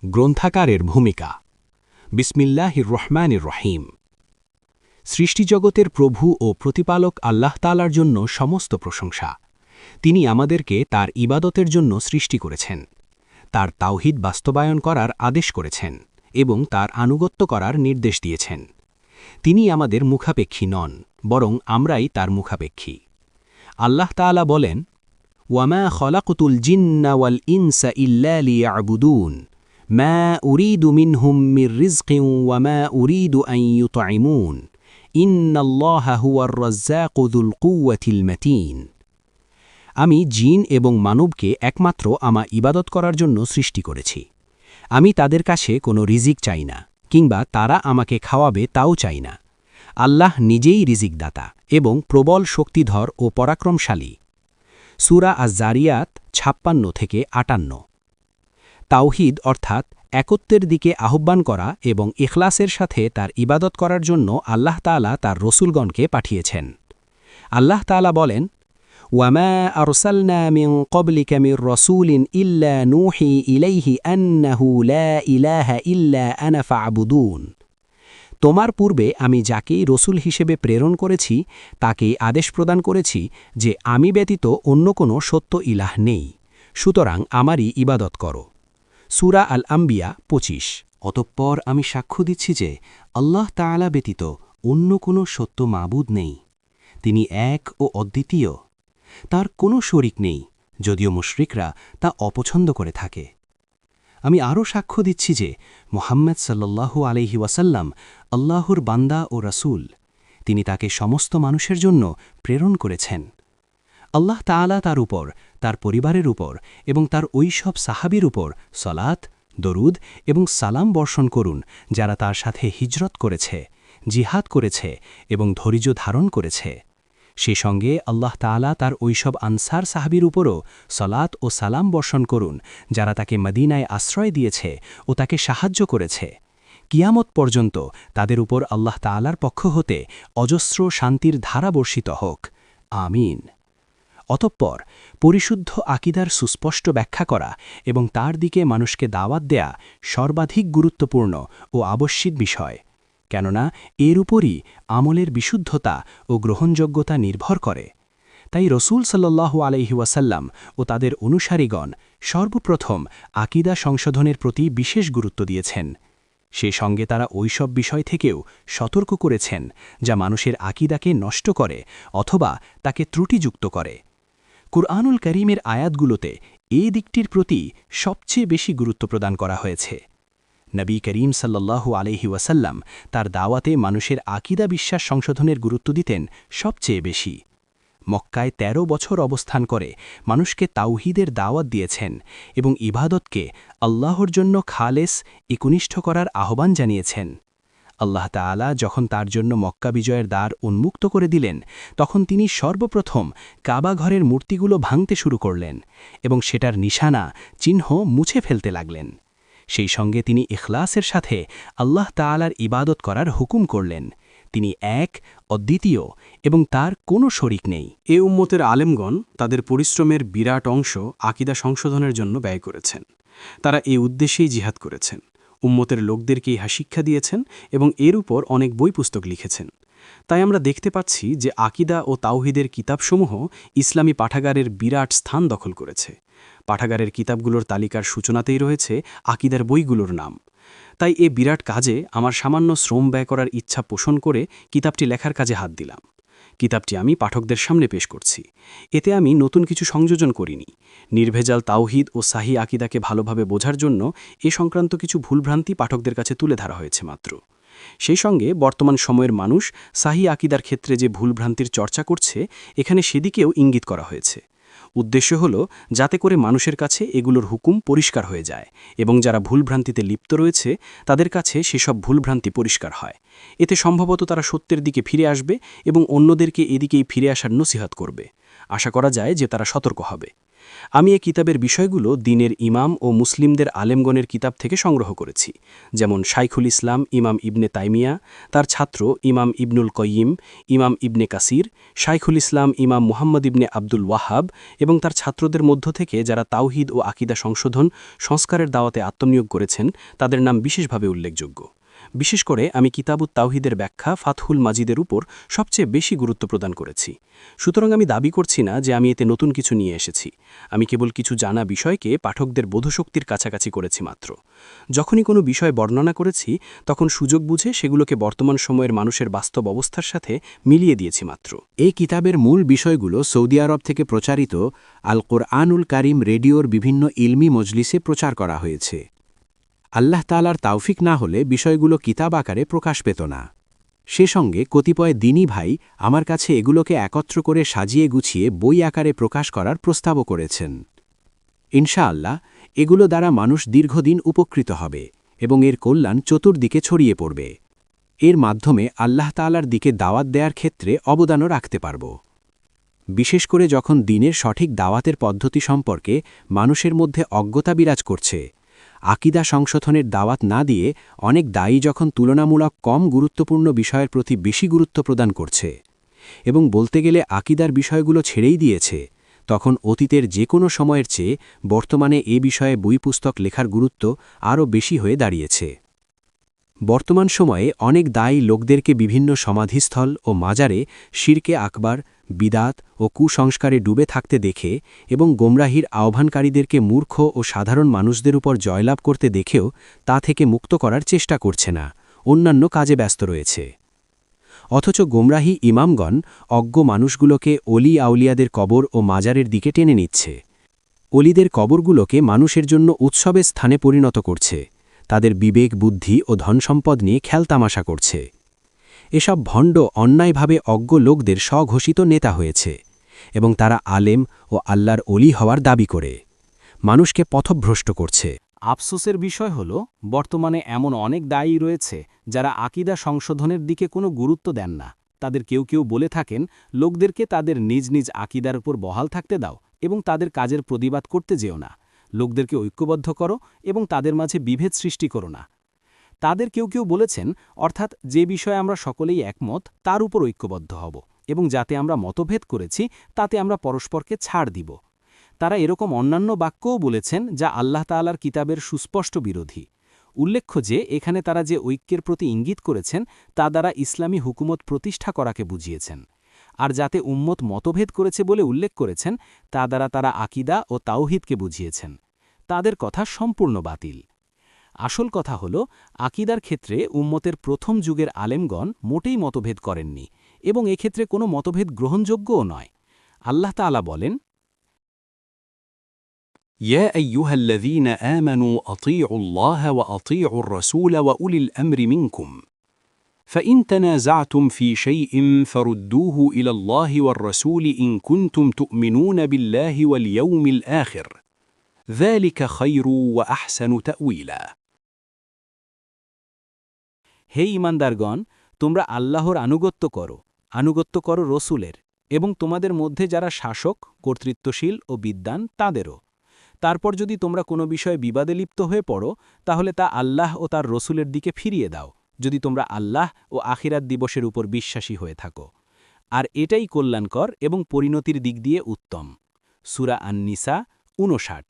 গ্রন্থাকারের ভূমিকা। বিসমিল্লাহির রহমানির রহিম। সৃষ্টিজগতের প্রভু ও প্রতিপালক আল্লাহ তাআলার জন্য সমস্ত প্রশংসা। তিনি আমাদেরকে তার ইবাদতের জন্য সৃষ্টি করেছেন, তার তাওহীদ বাস্তবায়ন করার আদেশ করেছেন এবং তার আনুগত্য করার নির্দেশ দিয়েছেন। তিনি আমাদের মুখাপেক্ষী নন, বরং আমরাই তার মুখাপেক্ষী। আল্লাহ তাআলা বলেন, ওয়ামা খলাকতুল জিন্না ওয়াল ইনসা ইল্লা লিয়াবুদুন মা উরিদু মিনহুম মির রিজকিন ওয়ামা উরিদু আন ইউতঈমুন ইন্নাল্লাহা হুয়ার রাজ্জাকু যুল কুওয়াতিল মাতিন। আমি জিন এবং মানবকে একমাত্র আমার ইবাদত করার জন্য সৃষ্টি করেছি। আমি তাদের কাছে কোনো রিজিক চাই না, কিংবা তারা আমাকে খাওয়াবে তাও চাই না। আল্লাহ নিজেই রিজিকদাতা এবং প্রবল শক্তিধর ও পরাক্রমশালী। সূরা আজ-জারিয়াত ৫৬-৫৮। তাওহীদ অর্থাৎ একত্বের দিকে আহ্বান করা এবং ইখলাসের সাথে তার ইবাদত করার জন্য আল্লাহ তাআলা তার রসুলগণকে পাঠিয়েছেন। আল্লাহ তাআলা বলেন, ওয়ামা আরসালনা মিন ক্বাবলিকা মির রাসূলিন ইল্লা নূহি ইলাইহি আন্নাহু লা ইলাহা ইল্লা আনা ফা'বুদুন। তোমার পূর্বে আমি যাকেই রসুল হিসেবে প্রেরণ করেছি তাকেই আদেশ প্রদান করেছি যে আমি ব্যতীত অন্য কোনো সত্য ইলাহ নেই, সুতরাং আমারই ইবাদত করো। সূরা আল-আম্বিয়া ২৫। অতঃপর আমি সাক্ষ্য দিচ্ছি যে আল্লাহ তাআলা ব্যতীত অন্য কোনো সত্য মাবুদ নেই। তিনি এক ও অদ্বিতীয়, তার কোনো শরিক নেই, যদিও মুশরিকরা তা অপছন্দ করে থাকে। আমি আরও সাক্ষ্য দিচ্ছি যে মুহাম্মদ সাল্লাল্লাহু আলাইহি ওয়াসাল্লাম আল্লাহর বান্দা ও রাসূল। তিনি তাকে সমস্ত মানুষের জন্য প্রেরণ করেছেন। আল্লাহ তাআলা তার উপর, তার পরিবারের উপর এবং তার ওই সব সাহাবীর উপর সলাত, দরুদ এবং সালাম বর্ষণ করুন যারা তার সাথে হিজরত করেছে, জিহাদ করেছে এবং ধৈর্য ধারণ করেছে। সে সঙ্গে আল্লাহ তাআলা তার ওইসব আনসার সাহাবীর উপরও সলাত ও সালাম বর্ষণ করুন যারা তাকে মদিনায় আশ্রয় দিয়েছে ও তাকে সাহায্য করেছে। কিয়ামত পর্যন্ত তাদের উপর আল্লাহ তাআলার পক্ষ হতে অজস্র শান্তির ধারা বর্ষিত হোক, আমিন। অতঃপর পরিশুদ্ধ আকীদার সুস্পষ্ট ব্যাখ্যা করা এবং তার দিকে মানুষকে দাওয়াত দেয়া সর্বাধিক গুরুত্বপূর্ণ ও আবশ্যিক বিষয়, কেননা এর উপরই আমলের বিশুদ্ধতা ও গ্রহণযোগ্যতা নির্ভর করে। তাই রসূল সাল্লাল্লাহু আলাইহি ওয়াসাল্লাম ও তাদের অনুসারীগণ সর্বপ্রথম আকীদা সংশোধনের প্রতি বিশেষ গুরুত্ব দিয়েছেন। সে সঙ্গে তারা ওইসব বিষয় থেকেও সতর্ক করেছেন যা মানুষের আকীদাকে নষ্ট করে অথবা তাকে ত্রুটিযুক্ত করে। কুরআনুল কারীমের আয়াতগুলোতে এই দিকটির প্রতি সবচেয়ে বেশি গুরুত্ব প্রদান করা হয়েছে। নবী করিম সাল্লাল্লাহু আলাইহি ওয়াসাল্লাম তার দাওয়াতে মানুষের আকীদা বিশ্বাস সংশোধনের গুরুত্ব দিতেন সবচেয়ে বেশি। মক্কায় ১৩ বছর অবস্থান করে মানুষকে তাওহীদের দাওয়াত দিয়েছেন এবং ইবাদতকে আল্লাহর জন্য খালেস একনিষ্ঠ করার আহ্বান জানিয়েছেন। আল্লাহ তাআলা যখন তার জন্য মক্কা বিজয়ের দ্বার উন্মুক্ত করে দিলেন, তখন তিনি সর্বপ্রথম কাবা ঘরের মূর্তিগুলো ভাঙতে শুরু করলেন এবং সেটার নিশানা, চিহ্ন মুছে ফেলতে লাগলেন। সেই সঙ্গে তিনি ইখলাসের সাথে আল্লাহ তাআলার ইবাদত করার হুকুম করলেন। তিনি এক, অদ্বিতীয় এবং তার কোনো শরিক নেই। এ উম্মতের আলেমগণ তাদের পরিশ্রমের বিরাট অংশ আকীদা সংশোধনের জন্য ব্যয় করেছেন। তারা এ উদ্দেশ্যেই জিহাদ করেছেন, উম্মতের লোকদেরকে ইহা শিক্ষা দিয়েছেন এবং এর উপর অনেক বই পুস্তক লিখেছেন। তাই আমরা দেখতে পাচ্ছি যে আকীদা ও তাওহীদের কিতাবসমূহ ইসলামী পাঠাগারের বিরাট স্থান দখল করেছে। পাঠাগারের কিতাবগুলোর তালিকার সূচনাতেই রয়েছে আকীদার বইগুলোর নাম। তাই এ বিরাট কাজে আমার সামান্য শ্রম ব্যয় করার ইচ্ছা পোষণ করে কিতাবটি লেখার কাজে হাত দিলাম। কিতাবটি আমি পাঠকদের সামনে পেশ করছি। এতে আমি নতুন কিছু সংযোজন করিনি। নির্ভেজাল তাওহীদ ও সাহি আকীদাকে ভালোভাবে বোঝার জন্য এ সংক্রান্ত কিছু ভুলভ্রান্তি পাঠকদের কাছে তুলে ধরা হয়েছে মাত্র। সেই সঙ্গে বর্তমান সময়ের মানুষ সাহি আকীদার ক্ষেত্রে যে ভুলভ্রান্তির চর্চা করছে, এখানে সেদিকেও ইঙ্গিত করা হয়েছে। উদ্দেশ্য হল যাতে করে মানুষের কাছে এগুলোর হুকুম পরিষ্কার হয়ে যায় এবং যারা ভুলভ্রান্তিতে লিপ্ত রয়েছে তাদের কাছে সেসব ভুলভ্রান্তি পরিষ্কার হয়। এতে সম্ভবত তারা সত্যের দিকে ফিরে আসবে এবং অন্যদেরকে এদিকেই ফিরে আসার নসিহত করবে। আশা করা যায় যে তারা সতর্ক হবে। আমি এ কিতাবের বিষয়গুলো দ্বীনের ইমাম ও মুসলিমদের আলেমগণের কিতাব থেকে সংগ্রহ করেছি, যেমন শাইখুল ইসলাম ইমাম ইবনে তাইমিয়া, তার ছাত্র ইমাম ইবনুল কয়্যিম, ইমাম ইবনে কাসির, শাইখুল ইসলাম ইমাম মুহাম্মদ ইবনে আব্দুল ওয়াহাব এবং তার ছাত্রদের মধ্য থেকে যারা তাওহিদ ও আকীদা সংশোধন সংস্কারের দাওয়াতে আত্মনিয়োগ করেছেন তাদের নাম বিশেষভাবে উল্লেখযোগ্য। বিশেষ করে আমি কিতাবুত তাওহিদের ব্যাখ্যা ফাতহুল মাজিদের উপর সবচেয়ে বেশি গুরুত্ব প্রদান করেছি। সুতরাং আমি দাবি করছি না যে আমি এতে নতুন কিছু নিয়ে এসেছি। আমি কেবল কিছু জানা বিষয়কে পাঠকদের বোধশক্তির কাছাকাছি করেছি মাত্র। যখনই কোনো বিষয় বর্ণনা করেছি তখন সুযোগ বুঝে সেগুলোকে বর্তমান সময়ের মানুষের বাস্তব অবস্থার সাথে মিলিয়ে দিয়েছি মাত্র। এই কিতাবের মূল বিষয়গুলো সৌদি আরব থেকে প্রচারিত আল কোরআনুল কারিম রেডিওর বিভিন্ন ইলমি মজলিসে প্রচার করা হয়েছে। আল্লাহ তাআলার তাওফিক না হলে বিষয়গুলো কিতাব আকারে প্রকাশ পেত না। সে সঙ্গে কতিপয় দ্বীনী ভাই আমার কাছে এগুলোকে একত্র করে সাজিয়ে গুছিয়ে বই আকারে প্রকাশ করার প্রস্তাবও করেছেন। ইনশাআল্লাহ এগুলো দ্বারা মানুষ দীর্ঘদিন উপকৃত হবে এবং এর কল্যাণ চতুর্দিকে ছড়িয়ে পড়বে। এর মাধ্যমে আল্লাহ তাআলার দিকে দাওয়াত দেওয়ার ক্ষেত্রে অবদানও রাখতে পারব। বিশেষ করে যখন দ্বীনের সঠিক দাওয়াতের পদ্ধতি সম্পর্কে মানুষের মধ্যে অজ্ঞতা বিরাজ করছে, আকীদা সংশোধনের দাওয়াত না দিয়ে অনেক দায়ী যখন তুলনামূলক কম গুরুত্বপূর্ণ বিষয়ের প্রতি বেশি গুরুত্ব প্রদান করছে এবং বলতে গেলে আকীদার বিষয়গুলো ছেড়েই দিয়েছে, তখন অতীতের যে কোনো সময়ের চেয়ে বর্তমানে এ বিষয়ে বই পুস্তক লেখার গুরুত্ব আরও বেশি হয়ে দাঁড়িয়েছে। বর্তমান সময়ে অনেক দায়ী লোকদেরকে বিভিন্ন সমাধিস্থল ও মাজারে শিরকে আকবার, বিদাত ও কুসংস্কারে ডুবে থাকতে দেখে এবং গোমরাহির আহ্বানকারীদেরকে মূর্খ ও সাধারণ মানুষদের উপর জয়লাভ করতে দেখেও তা থেকে মুক্ত করার চেষ্টা করছে না, অন্যান্য কাজে ব্যস্ত রয়েছে। অথচ গোমরাহী ইমামগণ অজ্ঞ মানুষগুলোকে অলি আউলিয়াদের কবর ও মাজারের দিকে টেনে নিচ্ছে। অলিদের কবরগুলোকে মানুষের জন্য উৎসবের স্থানে পরিণত করছে, তাদের বিবেক বুদ্ধি ও ধনসম্পদ নিয়ে খেলতামাশা করছে। এসব ভণ্ড অন্যায়ভাবে অজ্ঞ লোকদের স্বঘোষিত নেতা হয়েছে এবং তারা আলেম ও আল্লাহর অলি হওয়ার দাবি করে মানুষকে পথভ্রষ্ট করছে। আফসোসের বিষয় হল বর্তমানে এমন অনেক দায়ী রয়েছে যারা আকীদা সংশোধনের দিকে কোনো গুরুত্ব দেন না। তাদের কেউ কেউ বলে থাকেন লোকদেরকে তাদের নিজ নিজ আকীদার উপর বহাল থাকতে দাও এবং তাদের কাজের প্রতিবাদ করতে যেও না। লোকদেরকে ঐক্যবদ্ধ করো এবং তাদের মাঝে বিভেদ সৃষ্টি করো না। তাদের কেউ কেউ বলেছেন, অর্থাৎ যে বিষয়ে আমরা সকলেই একমত তার উপর ঐক্যবদ্ধ হব এবং যাতে আমরা মতভেদ করেছি তাতে আমরা পরস্পরকে ছাড় দিব। তারা এরকম অন্যান্য বাক্যও বলেছেন যা আল্লাহ তাআলার কিতাবের সুস্পষ্ট বিরোধী। উল্লেখ্য যে এখানে তারা যে ঐক্যের প্রতি ইঙ্গিত করেছেন তা দ্বারা ইসলামী হুকুমত প্রতিষ্ঠা করাকে বুঝিয়েছেন, আর যাতে উম্মত মতভেদ করেছে বলে উল্লেখ করেছেন তা দ্বারা তারা আকীদা ও তাওহীদকে বুঝিয়েছেন। তাদের কথা সম্পূর্ণ বাতিল। আসল কথা হল আকীদার ক্ষেত্রে উম্মতের প্রথম যুগের আলেমগণ মোটেই মতভেদ করেননি এবং এক্ষেত্রে কোনো মতভেদ গ্রহণযোগ্যও নয়। আল্লাহ তাআলা বলেন, يا أيها الذين آمنوا أطيعوا الله وأطيعوا الرسول وأولي الأمر منكم فإن تنازعتم في شيء فردوه إلى الله والرسول إن كنتم تؤمنون بالله واليوم الآخر ذلك خير وأحسن تأويلا। হে ঈমানদারগণ, তোমরা আল্লাহর আনুগত্য করো রসুলের এবং তোমাদের মধ্যে যারা শাসক, কর্তৃত্বশীল ও বিদ্বান তাদেরও। তারপর যদি তোমরা কোনো বিষয়ে বিবাদে লিপ্ত হয়ে পড়ো তাহলে তা আল্লাহ ও তার রসুলের দিকে ফিরিয়ে দাও, যদি তোমরা আল্লাহ ও আখিরাত দিবসের উপর বিশ্বাসী হয়ে থাকো। আর এটাই কল্যাণকর এবং পরিণতির দিক দিয়ে উত্তম। সূরা আন-নিসা ৫৯।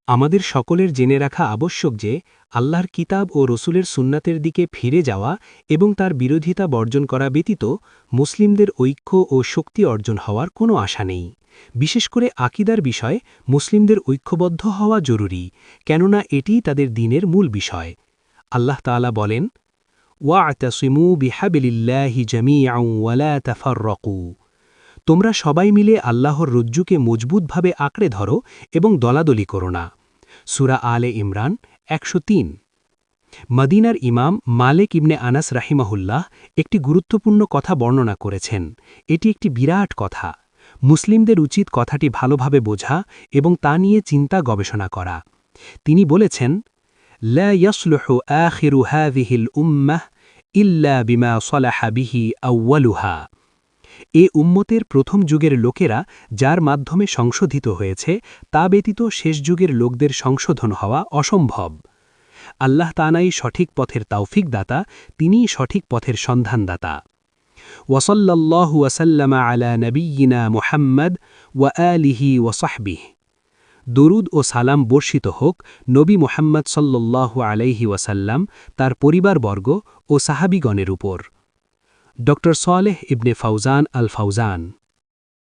আমাদের সকলের জেনে রাখা আবশ্যক যে আল্লাহর কিতাব ও রসুলের সুন্নাতের দিকে ফিরে যাওয়া এবং তার বিরোধিতা বর্জন করা ব্যতীত মুসলিমদের ঐক্য ও শক্তি অর্জন হওয়ার কোনো আশা নেই। বিশেষ করে আকীদার বিষয়ে মুসলিমদের ঐক্যবদ্ধ হওয়া জরুরি, কেননা এটিই তাদের দ্বীনের মূল বিষয়। আল্লাহ তাআলা বলেন, ওয়া'তাসিমু বিহাবলিল্লাহি জামিআন ওয়া লা তাফাররাকু। তোমরা সবাই মিলে আল্লাহর রজ্জুকে মজবুতভাবে আঁকড়ে ধরো এবং দলাদলি করো না। সূরা আলে ইমরান ১০৩। মদিনার ইমাম মালিক ইবনে আনাস রাহিমাহুল্লাহ একটি গুরুত্বপূর্ণ কথা বর্ণনা করেছেন। এটি একটি বিরাট কথা। মুসলিমদের উচিত কথাটি ভালোভাবে বোঝা এবং তা নিয়ে চিন্তা গবেষণা করা। তিনি বলেছেন, লা ইয়াসলুহু আখিরু হাযিহিল উম্মাহ ইল্লা বিমা সালাহা বিহি আউয়ালুহা। এ উম্মতের প্রথম যুগের লোকেরা যার মাধ্যমে সংশোধিত হয়েছে তা ব্যতীত শেষ যুগের লোকদের সংশোধন হওয়া অসম্ভব। আল্লাহ তাআলাই সঠিক পথের তাওফিক দাতা, তিনিই সঠিক পথের সন্ধানদাতা। ওয়াসাল্লাল্লাহু ওয়াসাল্লামা আলা নবিয়িনা মুহাম্মদ ওয়া আলিহি ওয়া সাহবিহি। দরুদ ও সালাম বর্ষিত হোক নবী মুহাম্মদ সাল্লাল্লাহু আলাইহি ওয়াসাল্লাম, তার পরিবারবর্গ ও সাহাবীগণের উপর। ড. সালেহ ইবনে ফাউজান আল ফাউজান।